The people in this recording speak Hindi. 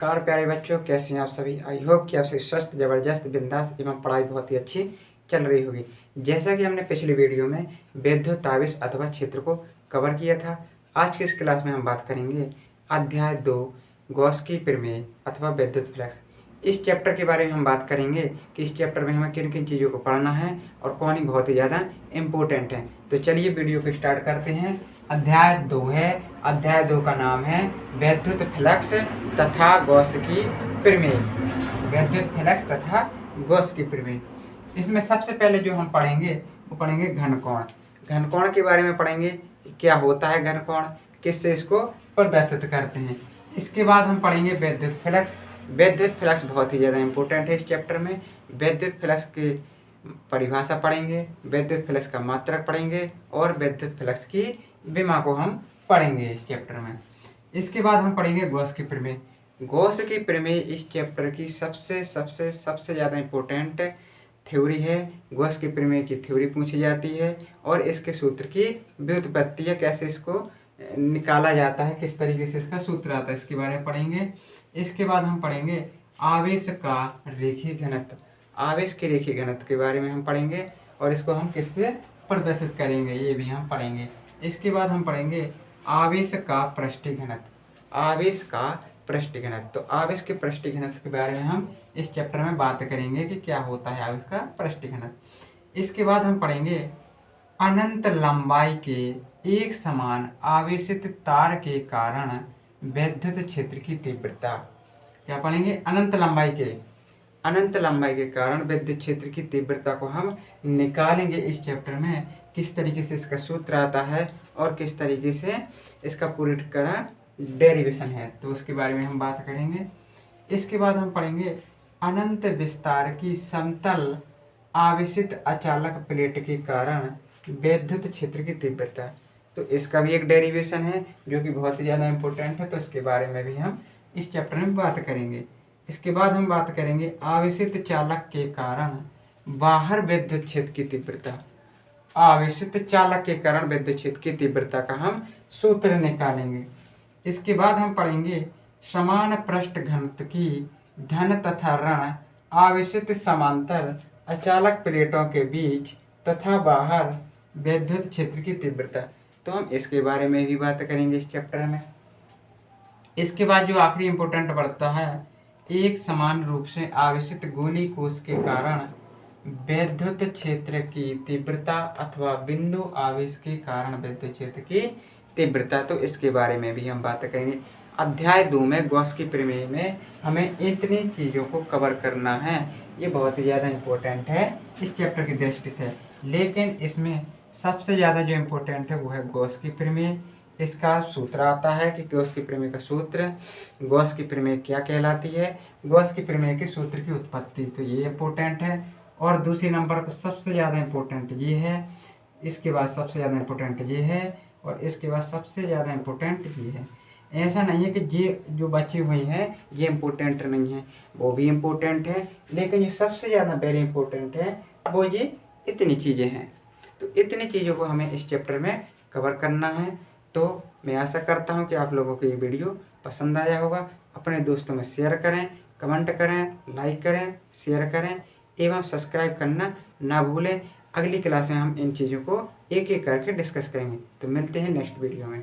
कार प्यारे बच्चों, कैसे हैं आप सभी। आई होप कि आप सभी स्वस्थ, ज़बरदस्त, बिंदास एवं पढ़ाई बहुत ही अच्छी चल रही होगी। जैसा कि हमने पिछली वीडियो में वैद्युत आवेश अथवा क्षेत्र को कवर किया था, आज की इस क्लास में हम बात करेंगे अध्याय 2 गॉस की प्रमेय अथवा वैद्युत फ्लक्स। इस चैप्टर के बारे में हम बात करेंगे कि इस चैप्टर में हमें किन किन चीज़ों को पढ़ना है और कौन ही बहुत ही ज़्यादा इम्पोर्टेंट है। तो चलिए वीडियो को स्टार्ट करते हैं। अध्याय 2 है। अध्याय 2 का नाम है वैद्युत फ्लक्स तथा गॉस की प्रमेय। वैद्युत फ्लक्स तथा गॉस की प्रमेय। इसमें सबसे पहले जो हम पढ़ेंगे वो पढ़ेंगे घनकोण। घनकोण के बारे में पढ़ेंगे, क्या होता है घनकोण, किससे इसको प्रदर्शित करते हैं। इसके बाद हम पढ़ेंगे वैद्युत फ्लक्स। वैद्युत फ्लक्स बहुत ही ज़्यादा इंपॉर्टेंट है इस चैप्टर में। वैद्युत फ्लक्स की परिभाषा पढ़ेंगे, वैद्युत फ्लक्स का मात्रक पढ़ेंगे और वैद्युत फ्लक्स की विमा को हम पढ़ेंगे इस चैप्टर में। इसके बाद हम पढ़ेंगे गॉस की प्रमेय। गॉस की प्रमेय इस चैप्टर की सबसे सबसे सबसे ज़्यादा इम्पोर्टेंट थ्योरी है। गॉस की प्रमेय की थ्योरी पूछी जाती है और इसके सूत्र की व्युत्पत्ति है, कैसे इसको निकाला जाता है, किस तरीके से इसका सूत्र आता है, इसके बारे में पढ़ेंगे। इसके बाद हम पढ़ेंगे आवेश का रेखीय घनत्व। आवेश के रेखीय घनत्व के बारे में हम पढ़ेंगे और इसको हम किससे प्रदर्शित करेंगे ये भी हम पढ़ेंगे। इसके बाद हम पढ़ेंगे आवेश का पृष्ठीय घनत्व। आवेश का पृष्ठीय घनत्व, तो आवेश के पृष्ठीय घनत्व के बारे में हम इस चैप्टर में बात करेंगे कि क्या होता है आवेश का पृष्ठीय घनत्व। इसके बाद हम पढ़ेंगे अनंत लंबाई के एक समान आवेशित तार के कारण वैद्युत क्षेत्र की तीव्रता। क्या पढ़ेंगे, अनंत लंबाई के कारण विद्युत क्षेत्र की तीव्रता को हम निकालेंगे इस चैप्टर में। किस तरीके से इसका सूत्र आता है और किस तरीके से इसका पूरी तरह डेरिवेशन है, तो उसके बारे में हम बात करेंगे। इसके बाद हम पढ़ेंगे अनंत विस्तार की समतल आवेशित अचालक प्लेट के कारण वैद्युत क्षेत्र की तीव्रता। तो इसका भी एक डेरिवेशन है जो कि बहुत ही ज़्यादा इम्पोर्टेंट है, तो इसके बारे में भी हम इस चैप्टर में बात करेंगे। इसके बाद हम बात करेंगे आवेशित चालक के कारण बाहर विद्युत क्षेत्र की तीव्रता। आवेशित चालक के कारण विद्युत क्षेत्र की तीव्रता का हम सूत्र निकालेंगे। इसके बाद हम पढ़ेंगे समान पृष्ठ घनत्व की धन तथा ऋण आवेशित समांतर अचालक प्लेटों के बीच तथा बाहर वैद्युत क्षेत्र की तीव्रता। तो हम इसके बारे में भी बात करेंगे इस चैप्टर में। इसके बाद जो आखिरी इम्पोर्टेंट पड़ता है, एक समान रूप से आवेशित गोली कोश के कारण वैद्युत क्षेत्र की तीव्रता अथवा बिंदु आवेश के कारण वैद्युत क्षेत्र की तीव्रता। तो इसके बारे में भी हम बात करेंगे। अध्याय 2 में गॉस की प्रमेय में हमें इतनी चीज़ों को कवर करना है। ये बहुत ही ज़्यादा इम्पोर्टेंट है इस चैप्टर की दृष्टि से, लेकिन इसमें सबसे ज़्यादा जो इम्पोर्टेंट है वो है गॉस की प्रमेय। इसका सूत्र आता है कि गॉस की प्रमेय का सूत्र, गॉस की प्रमेय क्या कहलाती है, गॉस की प्रमेय के सूत्र की उत्पत्ति, तो ये इम्पोर्टेंट है। और दूसरे नंबर पर सबसे ज़्यादा इम्पोर्टेंट ये है, इसके बाद सबसे ज़्यादा इम्पोर्टेंट ये है और इसके बाद सबसे ज़्यादा इम्पोर्टेंट ये है। ऐसा नहीं है कि ये जो बची हुई हैं ये इम्पोर्टेंट नहीं है, वो भी इम्पोर्टेंट है, लेकिन ये सबसे ज़्यादा वेरी इम्पोर्टेंट है वो ये इतनी चीज़ें हैं। तो इतनी चीज़ों को हमें इस चैप्टर में कवर करना है। तो मैं आशा करता हूँ कि आप लोगों को ये वीडियो पसंद आया होगा। अपने दोस्तों में शेयर करें, कमेंट करें, लाइक करें, शेयर करें एवं सब्सक्राइब करना ना भूलें। अगली क्लास में हम इन चीज़ों को एक एक करके डिस्कस करेंगे। तो मिलते हैं नेक्स्ट वीडियो में।